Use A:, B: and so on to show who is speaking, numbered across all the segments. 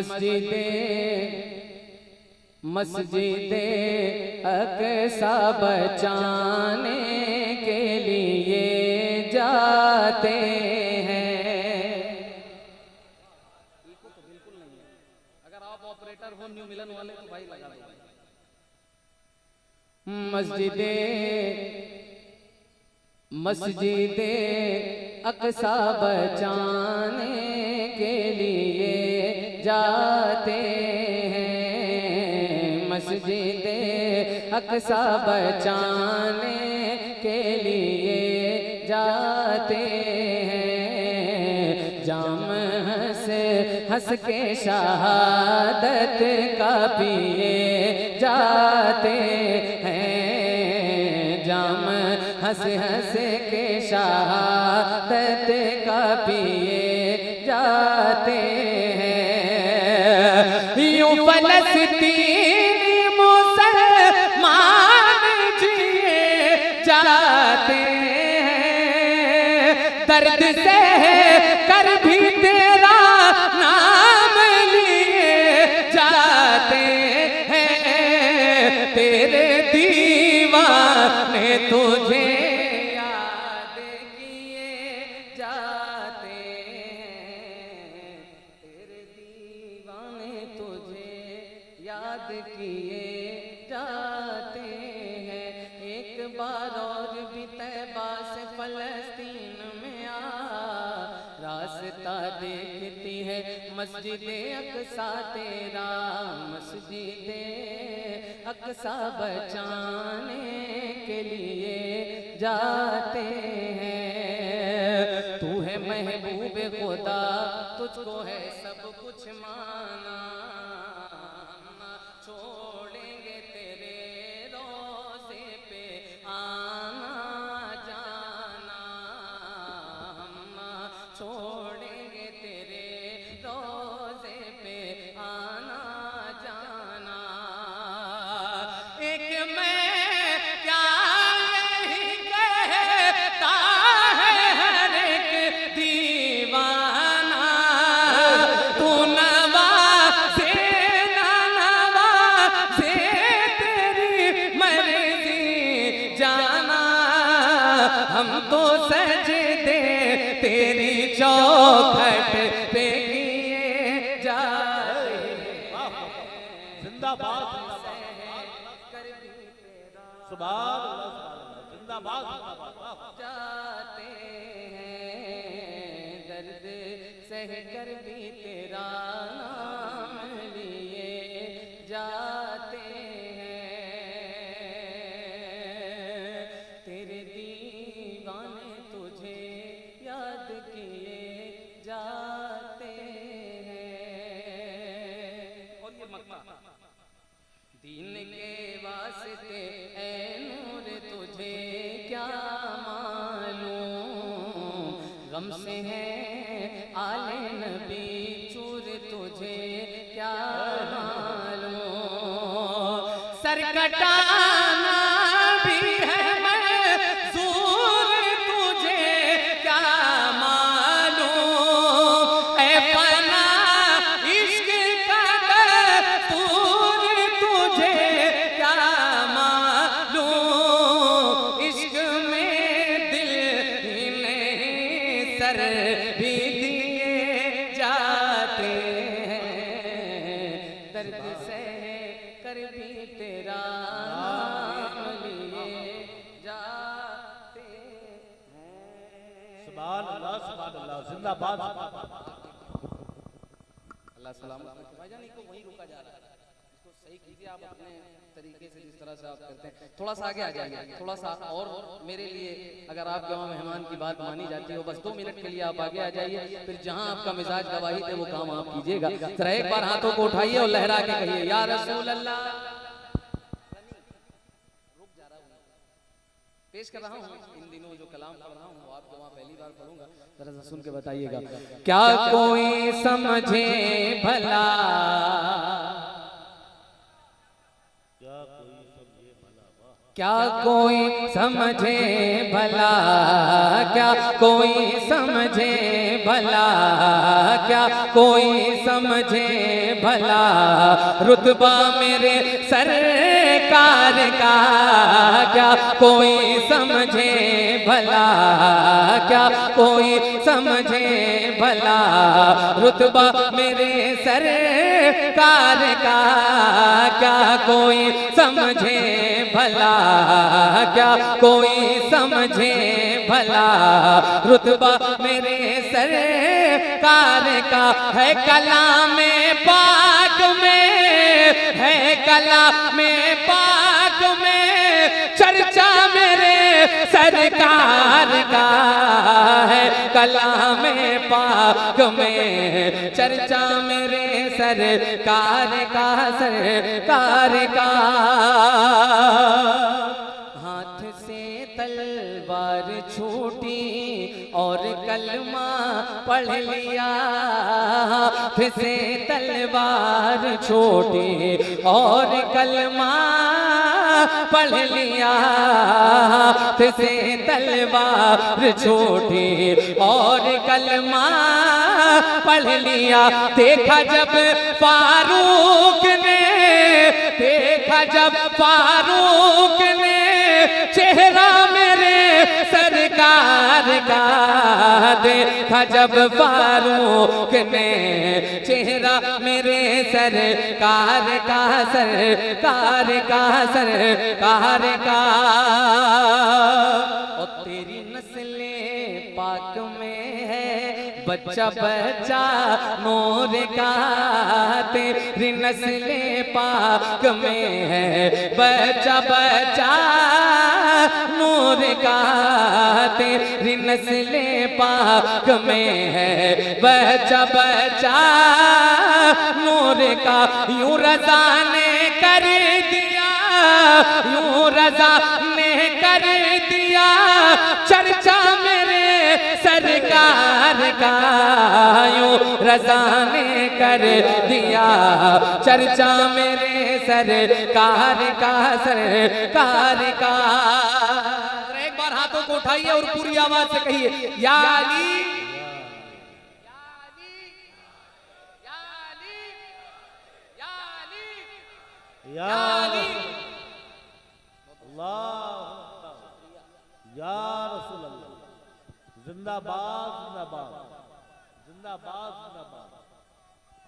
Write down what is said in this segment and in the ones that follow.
A: मस्जिदे मस्जिदे अक़सा बचाने के लिए जाते हैं। बिल्कुल नहीं है। अगर आप ऑपरेटर हो न्यू मिलन वाले तो भाई लगा दो। मस्जिदे मस्जिदे अक़सा बचाने के लिए जाते हैं। मस्जिदे अक़सा बचाने के लिए जाते हैं। जाम हंस हंस के शहादत का पिए जाते हैं। जाम हंस हंस के शहादत का पिए जाते हैं। यूं फलस्तीनी मुसलमान जिए जाते हैं। दर्द से कर भी तेरा नाम लिए जाते हैं। तेरे दीवाने तुझे याद किए जाते हैं। तेरे दीवाने तुझे याद किए जाते हैं। एक बार और भी तैबा से फलस्तीन में आ, रास्ता देखती है मस्जिदे अक़सा तेरा। मस्जिदे अक़सा बचाने के लिए जाते हैं। तू है महबूब खुदा, तुझको है सब कुछ माना। छोड़ेंगे तेरे रोज़े पे आना जाना। छोड़ेंगे तेरे रोज़े पे आना जाना। एक मैं क्या यही कहता है हर एक दीवाना। तू नवाज़े ना नवाज़े तेरी मर्ज़ी जाना। हम तो सजदे तेरी चौखट पे किए जाते हैं।
B: जिंदाबाद सुभान जिंदाबाद
A: जाते हैं। दर्द सह कर भी तेरा नाम लिए जाते हैं। तेरे दीवाने तुझे याद किए जाते हैं। और ये मक्का दीन के वास्ते ऐ नूर तुझे क्या मालूम। गम से है आले नबी चूर तुझे क्या मालूम। सर कटाना भी है मंजूर तुझे क्या मालूम। ऐ फना इश्क का दस्तूर तुझे क्या मालूम। इश्क में दिल ही नहीं सर भी दिए जाते हैं। दर्द से कर भी तेरा नाम लिए जाते हैं।
B: सुभान अल्लाह जिंदाबाद।
A: अल्लाह सलामत रखे। भाईजान इनको वहीं रुका जा रहा है, इसको सही कीजिए आप अपने तरीके से जिस तरह से आप करते हैं। थोड़ा सा आगे आ जाइए, थोड़ा सा और मेरे लिए अगर आपके वहाँ मेहमान की बात मानी जाती हो, बस 2 मिनट के लिए आप आगे आ जाइए। फिर जहाँ आपका मिजाज गवाही दे वो काम आप कीजिएगा। जरा एक बार हाथों को उठाइए और लहरा के कहिए या रसूल अल्लाह। पेश कर रहा हूँ इन दिनों जो कलाम पढ़ रहा हूँ आपको वहाँ पहली बार पढ़ूंगा, जरा सा सुन के बताइएगा। क्या कोई समझे भला,
B: क्या कोई समझे भला। वाह
A: क्या कोई समझे भला, क्या कोई समझे भला, क्या कोई समझे भला, रुतबा मेरे सरकार का, क्या कोई समझे भला, क्या कोई समझे भला, रुतबा मेरे सरकार का, क्या कोई समझे भला, क्या कोई समझे भला, रुतबा मेरे सरकार का है। कलाम पाक में है, कलाम पाक में चर्चा मेरे सरकार का है। कलाम पाक में चर्चा मेरे सरकार का, सरकार का। हाथ से तलवार छूटी और कलमा पढ़ लिया, हाथ से तलवार छूटी और कलमा पढ़ लिया, हाथ से तलवार छूटी और कलमा पढ़ लिया। देखा जब फारूक ने, देखा जब फारूक ने चेहरा मेरे सरकार का, देखा जब फारूक ने चेहरा मेरे सरकार का, सरकार का, सरकार का। और तेरी नस्ले पाक में है बच्चा बच्चा नूर का, तेरी नस्ले पाक में है बच्चा बच्चा नूर का, तेरी नस्ले पाक में है बच्चा बच्चा नूर का। यूं रज़ा ने कर दिया, यूं रज़ा ने कर दिया चर्चा मेरे सरकार का, यूं रज़ा ने कर दिया चर्चा मेरे सरकार का, सरकार का। एक बार हाथों को उठाइए और पूरी आवाज से कहिए, या अली, या अली, या अली, या अली,
B: या
A: अली।
B: अल्लाह, या रसूल अल्लाह। जिंदाबाद, जिंदाबाद, जिंदाबाद, जिंदाबाद।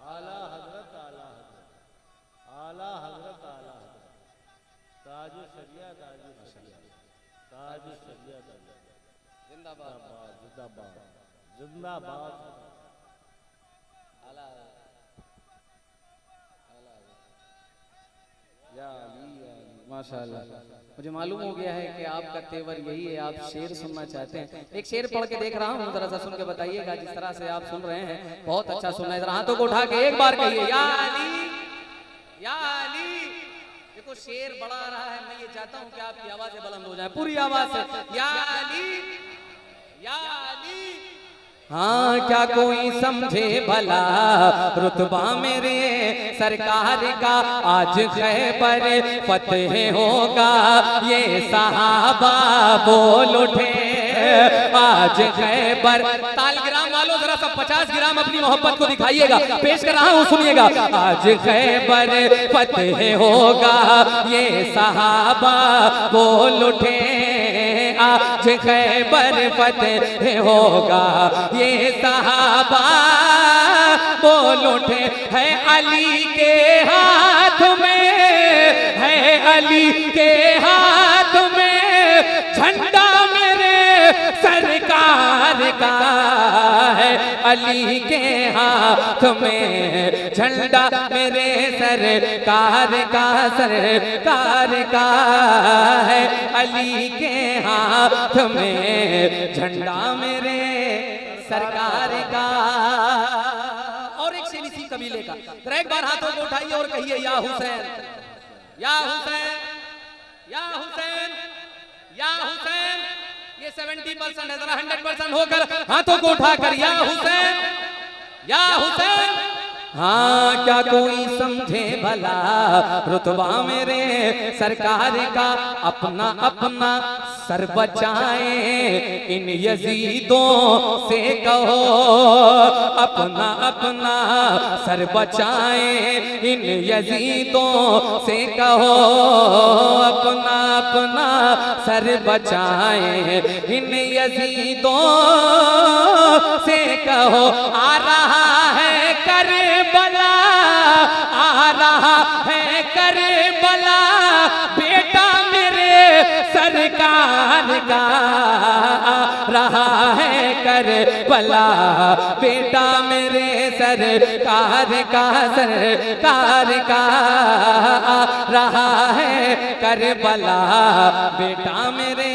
B: आला हजरत, आला हजरत, आला हजरत, आला हजरत। ताज शरिया, ताज शरिया, ताज शरिया,
A: जिंदाबाद,
B: जिंदाबाद, जिंदाबाद।
A: आला, या अली, या अली। माशाअल्लाह, मुझे मालूम हो गया है कि आपका तेवर यही है, आप शेर सुनना चाहते हैं। एक शेर पढ़ के देख रहा हूँ, जरा सा सुन के बताइएगा। जिस तरह से आप सुन रहे हैं बहुत अच्छा सुनना है। जरा हाथों को उठा के एक बार कहिए, या अली, या अली। देखो शेर बड़ा आ रहा है, मैं ये चाहता हूँ कि आपकी आवाजें बुलंद हो जाए, पूरी आवाज से, या अली, या अली। हाँ, क्या कोई समझे भला, रुतबा मेरे सरकार का, आज खैबर फतेह होगा ये सहाबा बोल उठे, आज खैबर। ताल ग्राम वालों जरा सब 50 ग्राम अपनी मोहब्बत को दिखाइएगा, पेश कर रहा हूँ, सुनिएगा। आज खैबर फतेह होगा ये सहाबा बोल उठे, आज खैबर फतेह होगा ये सहाबा बोल उठे। है अली के हाथ में, है अली के हाथ में झंडा मेरे सरकार का, है अली के हाथ में झंडा मेरे सरकार का, सरकार का, है अली के हाथ में झंडा मेरे सरकार का। और एक शेर इसी कबीले का, तो एक बार हाथों को उठाइए और कहिए, या हुसैन, या हुसैन, या हुसैन, या हुसैन। ये 70% है, जरा 100% होकर हाथों को उठाकर, या हुसैन, या हुसैन, हाँ क्या कोई समझे भला रुतबा मेरे सरकार का, अपना अपना सर बचाए इन यजीदों से कहो, अपना अपना सर बचाए इन यजीदों से कहो, अपना अपना सर बचाए इन यजीदों से कहो। आ रहा है करबला, आ रहा है करबला, बेटा मेरे सरकार का आ रहा है करबला, बेटा मेरे सरकार का, सरकार का आ रहा है करबला, बेटा मेरे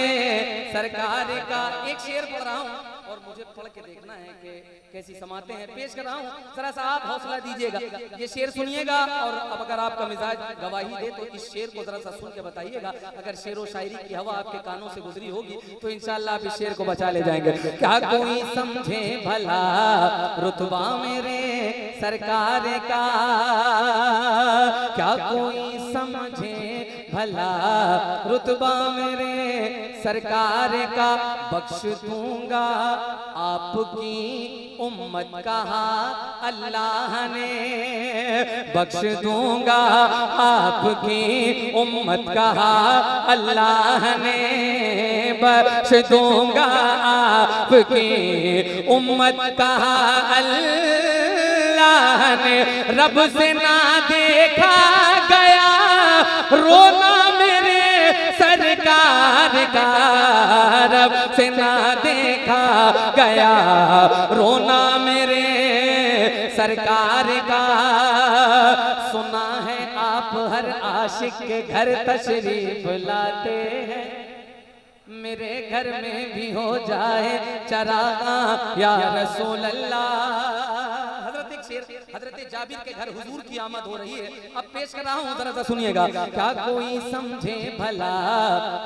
A: सरकार का। एक शेर पढ़ रहा हूँ और मुझे पढ़ के देखना है कि कैसी समाते हैं। पेश कर रहा हूँ, जरा सा आप हौसला दीजिएगा, ये शेर सुनिएगा और अब अगर आपका मिजाज गवाही दे तो इस शेर को जरा सा सुन के बताइएगा। अगर शेर व शायरी की हवा आपके कानों से गुजरी होगी तो इंशाल्लाह आप इस शेर को बचा ले जाएंगे। क्या कोई समझे भला रुतबा मेरे सरकार का, क्या कोई समझे भला रुतबा मेरे सरकार का, बख्श दूंगा आपकी उम्मत कहा अल्लाह ने, बख्श दूंगा आपकी उम्मत कहा अल्लाह ने, बख्श दूंगा आपकी उम्मत कहा अल्लाह ने। रब से ना देखा गया रोना मेरे सरकार का, रब से ना देखा गया रोना मेरे सरकार का। सुना है आप हर आशिक के घर तशरीफ लाते हैं, मेरे घर में भी हो जाए चरागा या रसूल अल्लाह। हजरत जाबिर के घर हुजूर की आमद हो रही है, अब पेश कर रहा हूँ, जरा सा सुनिएगा। क्या कोई समझे भला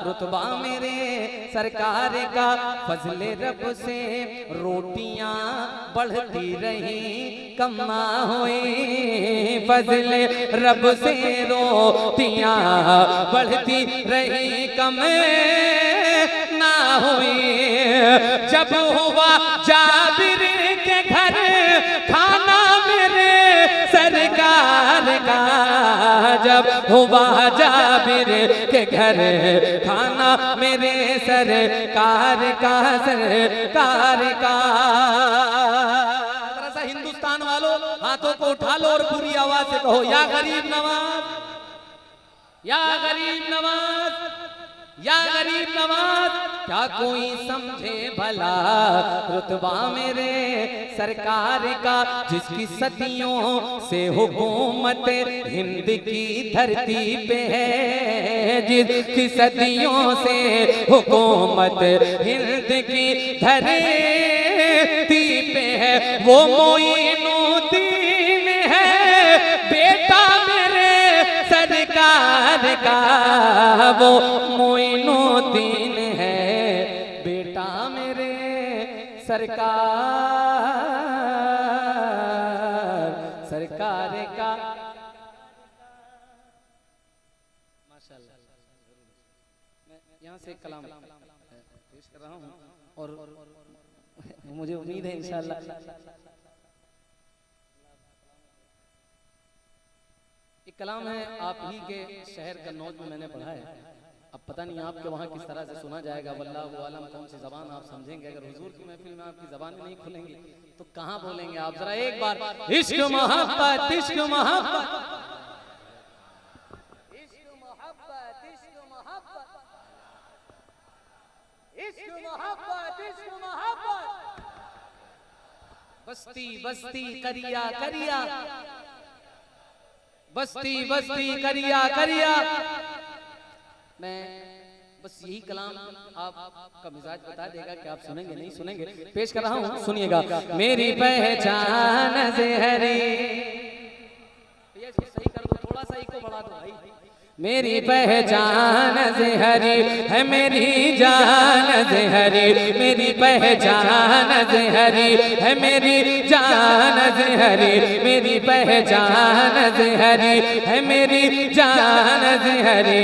A: रुतबा मेरे सरकार का, फजले रब से रोटियां बढ़ती रही कम ना हुई, फजले रब से रोटियां बढ़ती रही कम ना हुई। जब हुआ जाबिर के घर खाना मेरे सरकार का, जब हुआ जाबिर के घर खाना मेरे सरकार का, सरकार का। जरा सा हिंदुस्तान वालों हाथों को उठा लो और पूरी आवाज से कहो, या गरीब नवाज, या गरीब नवाज, या गरीब नवाज। क्या कोई समझे भला रुतबा मेरे सरकार का, जिसकी सदियों से हुकूमत हिंद की धरती पे है, जिसकी सदियों से हुकूमत हिंद की धरती पे है, वो मोइनुद्दीन है बेटा मेरे सरकार का, वो मोइनुद्दीन है बेटा मेरे सरकार, सरकार का। माशाल्लाह, मैं यहाँ से कलाम पेश कर रहा हूँ और मुझे उम्मीद है इंशाअल्लाह एक कलाम है आप ही के शहर कन्नौज में मैंने पढ़ा है। अब पता नहीं आपके वहाँ किस तरह से सुना जाएगा, वल्लाहु आलम कौन सी जबान आप समझेंगे। अगर हुजूर की महफिल में आपकी जबान नहीं खुलेंगी तो कहाँ बोलेंगे आप। जरा एक बार इश्क मोहब्बत, इश्क मोहब्बत, इश्क मोहब्बत, इश्क मोहब्बत, इश्क मोहब्बत, इश्क मोहब्बत, बस्ती बस्ती करिया करिया, बस्ती बस्ती करिया करिया। मैं बस यही कलाम आपका मिजाज बता देगा कि आप सुनेंगे नहीं सुनेंगे। पेश कर रहा हूँ, सुनिएगा। मेरी पहचान ज़हरी, सही कर दो, थोड़ा सा इको बढ़ा दो भाई। मेरी पहचान ज़हरी है मेरी जान ज़हरी, मेरी पहचान ज़हरी है मेरी जान ज़हरी, मेरी पहचान ज़हरी है मेरी जान ज़हरी।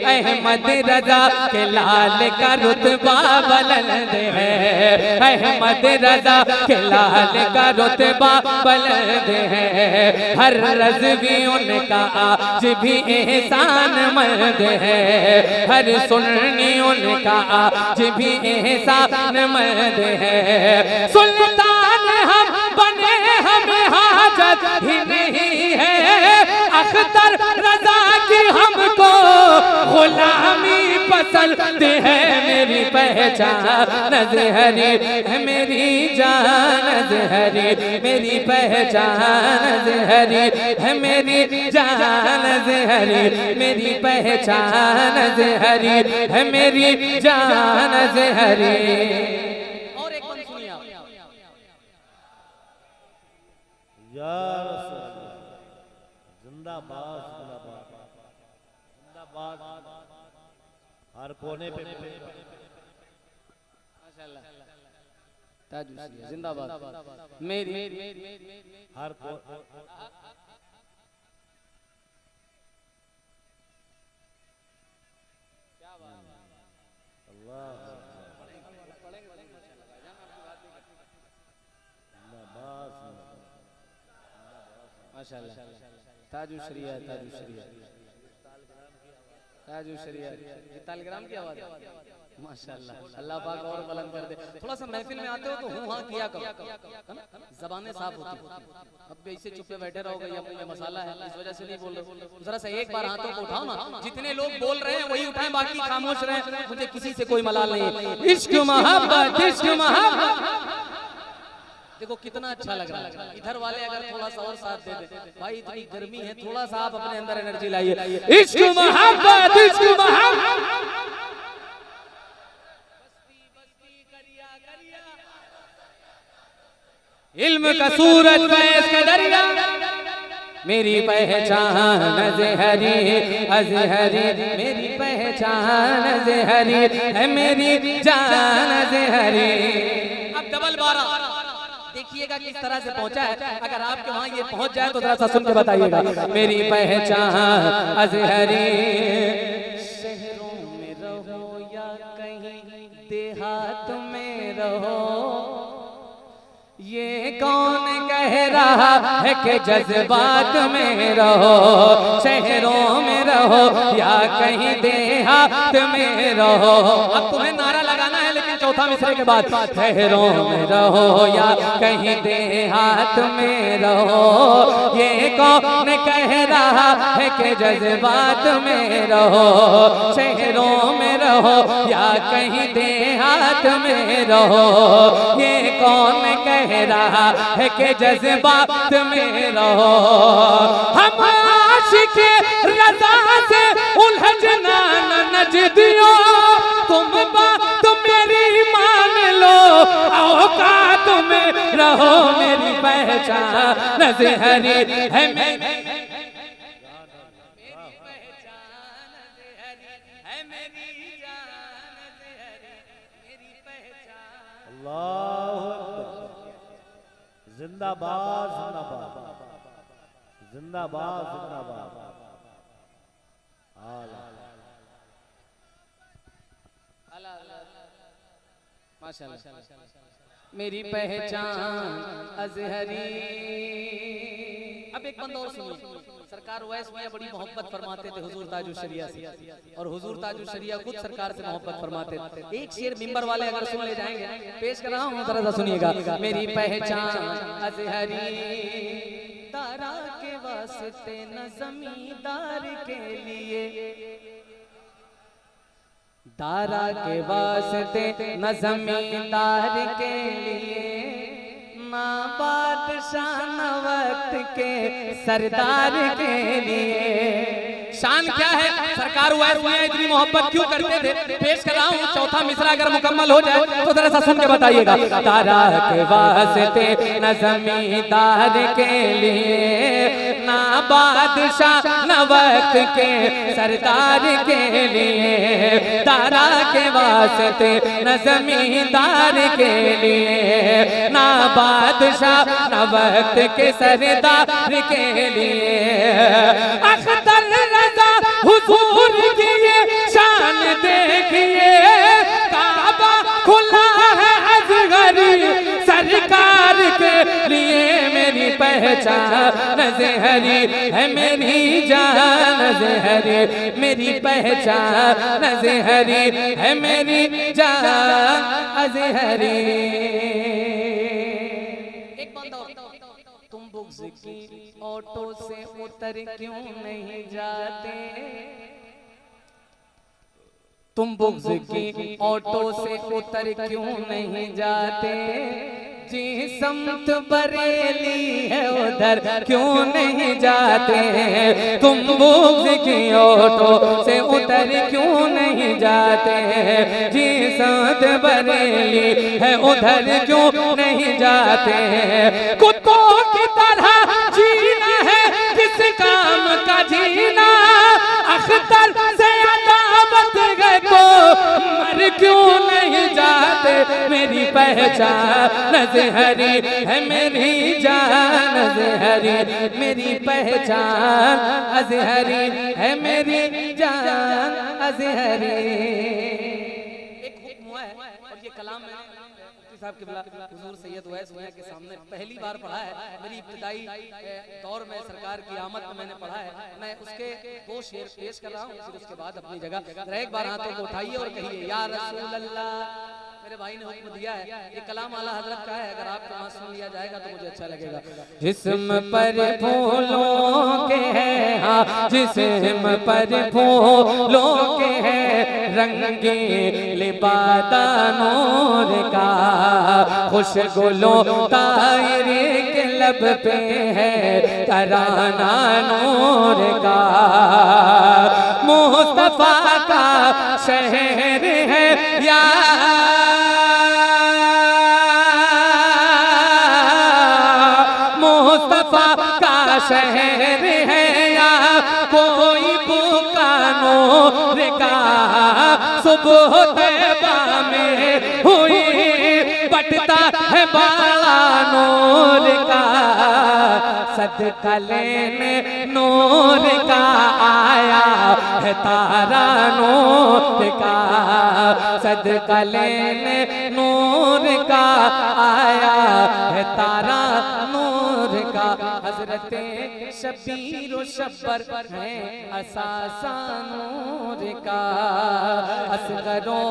A: अहमद रजा के लाल का रुतबा बुलंद है, अहमद रजा के लाल का रुतबा बुलंद है। हर रज़वी उनका आज भी एहसान मर्द है, हर सुन्नी उनका आज भी एहसान मर्द है। सुल्तान हम बने हमें हाजत ही नहीं है, अख्तर रजा की हमको गुलामी पसंद है। मेरी पहचान ज़हरी है मेरी जान ज़हरी, मेरी पहचान ज़हरी है मेरी जान ज़हरी, मेरी पहचान ज़हरी है मेरी जान ज़हरी। और एक बंद सुनिए आप।
B: या रसूल अल्लाह, जिंदाबाद जिंदाबाद जिंदाबाद, हर कोने पे
A: माशाल्लाह, ताजुल जिंदाबाद। मेरी
B: हर अल्लाह
A: माशाल्लाह, ताजुल शरिया ताजुल शरिया ताजुल शरिया। ये तालिग्राम की आवाज माशाल्लाह, अल्लाह पाक और बुलंद कर दे। थोड़ा सा महफिल में आते हो तो हूँ हाँ किया करो, है ना, ज़बानें साफ होती। अब भी ऐसे चुप पे बैठे रहोगे, ये मुंह में मसाला है, इस वजह से नहीं बोल रहे। जरा सा एक बार हाथों को उठाओ ना, जितने लोग बोल रहे हैं वही उठाएं, बाकी खामोश रहे। मुझे किसी से कोई मलाल नहीं। इश्क मोहब्बत इश्क मोहब्बत, देखो कितना अच्छा लग रहा है। इधर वाले अगर थोड़ा सा और साथ दे दे, भाई इतनी गर्मी है, थोड़ा सा आप अपने अंदर एनर्जी लाइए। इश्क मोहब्बत इश्क मोहब्बत, इल्म का सूरज फैज़ का दरिया, मेरी पहचान ज़हरी अज़हरी, मेरी पहचान ज़हरी है मेरी जान ज़हरी। अब डबल 12 देखिएगा किस तरह से पहुंचा है। अगर आपके वहां ये पहुंच जाए तो जरा सा सुन के बताइएगा। मेरी पहचान अज़हरी, शहरों में रहो या कहीं देहात में रहो, ये कौन कह रहा है कि जज्बात में रहो। शहरों में रहो या कहीं देहात में रहो, अब तुम्हें नारा लगाना है लेकिन चौथा मिसरे के बाद। शहरों में रहो या कहीं देहात में रहो, ये कौन कह रहा है कि जज्बात में रहो। शहरों में रहो या कहीं देहात में रहो, ये कौन कह रहा है कि जज्बात में रहो। हम आशिक रज़ा से उलझना न नजदियो, तुम बात मेरी मान लो, औकात में रहो। मेरी पहचान ज़हरी है मेरी,
B: जिंदाबाद जिंदाबाद जिंदाबाद जिंदाबाद।
A: माशाल्लाह, मेरी पहचान अज़हरी। अब एक बंदा और सुनिए। सरकार वैस में बड़ी मोहब्बत फरमाते थे हुजूर ताजुल शरिया से, और हुजूर ताजुल शरिया खुद सरकार से मोहब्बत फरमाते थे। एक शेर मिंबर वाले अगर सुन ले जाएंगे, पेश कर रहा हूँ, जरा सा सुनिएगा। मेरी पहचान अज़हरी, तारा के वास्ते न जमींदार के लिए, दारा के वास्ते न जमींदार के लिए, ना बादशाह न वक्त के सरदार के लिए। शान क्या है, सरकार उवैस मियां इतनी मोहब्बत क्यों करते थे। पेश कर रहा हूँ चौथा मिसरा, अगर मुकम्मल हो जाए तो जरा सा सुन के बताइएगा। तारा के वास्ते न जमींदार के लिए, ना बादशाह न वक्त के सरदार के लिए। तारा के वास्ते न जमींदार के लिए, ना बादशाह न वक्त के सरदार के लिए। अख्तर रज़ा हुजूर की ये शान देखिए, काबा खुला है असगरी सरकार के लिए। मेरी पहचान ज़हरी है, मेरी जान ज़हरी, मेरी पहचान ज़हरी है, मेरी जान ज़हरी। एक बंदा, तुम बुग़्ज़ की ऑटो से उतर क्यों नहीं जाते, तुम बुग़्ज़ की ऑटो से उतर क्यों नहीं जाते। जी समत बरेली है उधर क्यों नहीं जाते, तुम बुग़्ज़ की ऑटो से उतर क्यों नहीं जाते। जी समत बरेली है उधर क्यों नहीं जाते। कुत्तों की तरह जीना है किस काम का जीना, अख्तर से अदावत गए को मर क्यों नहीं जाते। मेरी पहचान ज़हरी है, मेरी जान ज़हरी, मेरी पहचान ज़हरी है, मेरी जान ज़हरी। एक हुक्म है और ये कलाम मैंने मुफ्ती साहब के हुजूर सैयद उवैस मियां के सामने पहली बार पढ़ा है। मेरी इब्तिदाई दौर में सरकार की आमद में मैंने पढ़ा है। मैं उसके दो शेर पेश कर रहा हूँ, फिर उसके बाद अपनी जगह एक बार हाथों को उठाइए और कहिए या रसूल अल्लाह। मेरे भाई ने हुक्म दिया है, ये कलाम आला हजरत का है, अगर आपको वहाँ सुन लिया जाएगा तो मुझे अच्छा लगेगा। जिस्म पर फूलों के हैं, हाँ जिस्म पर फूलों के हैं, रंगी लिबादा नूर का, खुशगुलों तायरे के लब पे है तराना नूर का। मुस्तफा का शहर है या शहर है या कोई बुकानों का, सुबह तैबा में हुई बटता है बाला नूर का। सदका लेने नूर का आया है तारा नूर का, सदका लेने नूर का आया है तारा नूर का। हजरते शबीर व शब्बर है असासा नूर का, असगरो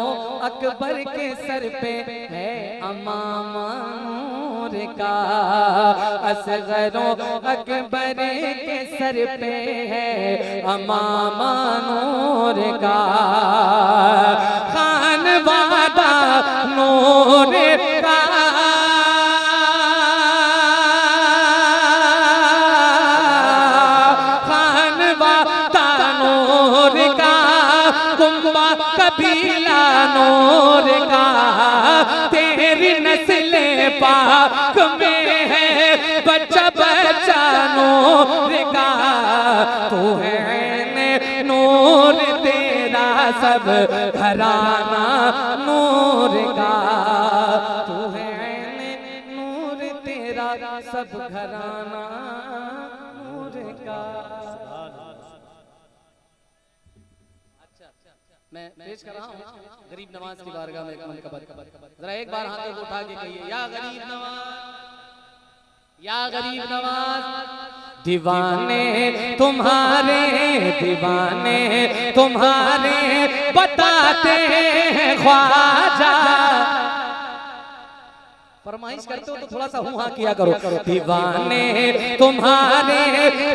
A: अकबर के सर पे है अमामा नूर का, असगरो अकबर के सर पे है अमामा नूर का। खान वादा नूर का, कबीला नूर का, तेरी नस्ल पाक में है बच्चा बच्चा नूर का। तू है नूर तेरा सब घराना नूर का, तू है नूर तेरा सब घराना नूर का। मैं पेश कर रहा हूँ गरीब नवाज की बारगाह में एक मनकबत। जरा एक बार हाथों को उठा के कहिए या गरीब नवाज, या गरीब नवाज। दीवाने तुम्हारे, दीवाने तुम्हारे बताते हैं ख्वाजा। फरमाइश करते हो तो थोड़ा सा हुआ किया करो। दीवाने तुम्हारे,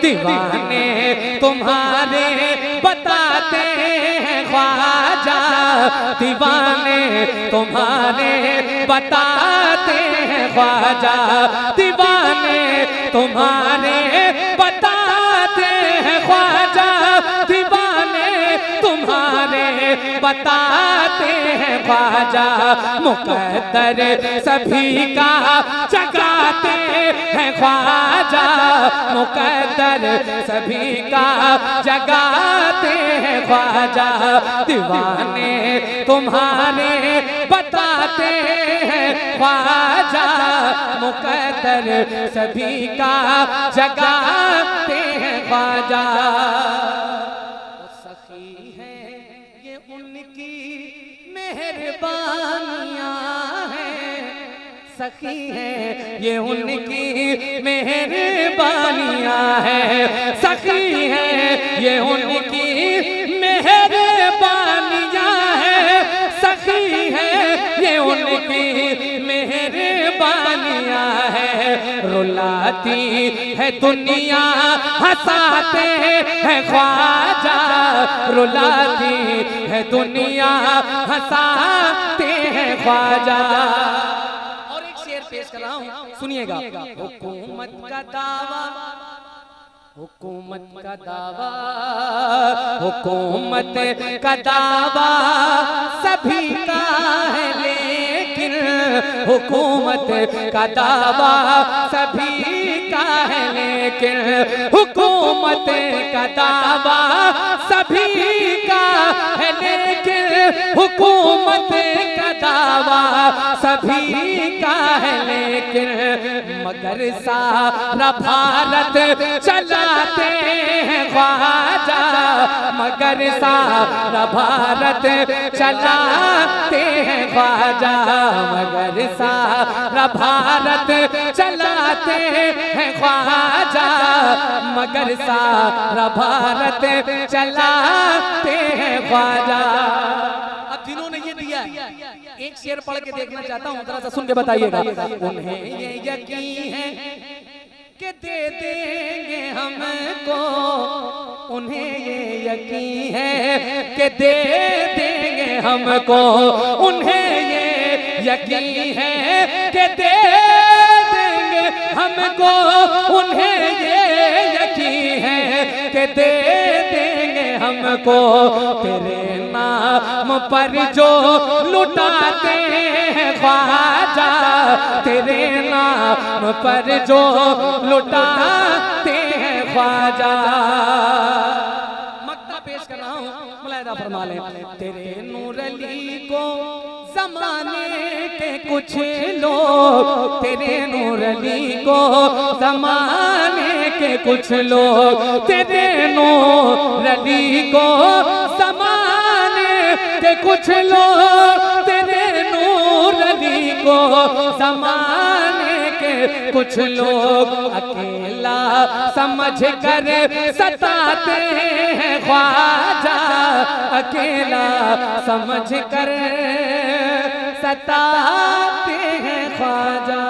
A: दीवाने तुम्हारे बताते हैं ख्वाजा, दीवाने तुम्हारे बताते हैं ख्वाजा, दीवाने तुम्हारे बताते हैं ख्वाजा, दीवाने
C: बताते हैं ख्वाजा, मुकद्दर सभी का जगाते हैं ख्वाजा, मुकद्दर सभी का जगाते हैं ख्वाजा, दीवाने तुम्हारे बताते हैं ख्वाजा, मुकद्दर सभी का जगाते हैं ख्वाजा। सखी है ये उनकी मेहरबानियां हैं, सखी है ये उनकी मेहरबानियां हैं, सखी है ये उनकी मेहरबानियां हैं, सखी है ये उनकी मेहरबानियां हैं। रुलाती है दुनिया हंसाते हैं ख्वाजा, रुलाती है दुनिया हंसाते हैं ख्वाजा। और एक शेर पेश कर रहा हूं, सुनिएगा। हुकूमत का दावा, हुकूमत का दावा, हुकूमत का दावा सभी का है, लेकिन हुकूमत का दावा सभी का है, लेकिन हुकूमत का दावा सभी का है, लेकिन हुकूमत का दावा सभी का है, लेकिन मगर सारा भारत चलाते हैं ख्वाजा, मगर सारा भारत चलाते हैं ख्वाजा, मगर सारा भारत चलाते हैं ख्वाजा, मगर सारा भारत चलाते हैं ख्वाजा। अब जिन्होंने ये दिया एक शेर पढ़ के देखना चाहता हूँ, जरा सा सुन के बताइएगा। उन्हें ये यकीन है कि दे देंगे हमको, उन्हें ये यकीन है कि दे देंगे हमको, उन्हें ये यकीन है कि दे देंगे हमको, उन्हें ये यकीन है कि दे देंगे हमको। तेरे नाम पर जो लुटाते हैं ख्वाजा, तेरे नाम पर जो लुटाते हैं ख्वाजा। मक्ता पेश कर रहा हूँ, मुलाहिदा फरमा लें। तेरे नूर अली को ज़माने के कुछ लोग, तेरे नूर अली को ज़माने के कुछ लोग, तेरे नूर अली को ज़माने के कुछ लोग, तेरे नूर अली को ज़माने के कुछ लोग अकेला समझ कर सताते हैं ख्वाजा, अकेला समझ कर सताते हैं ख्वाजा।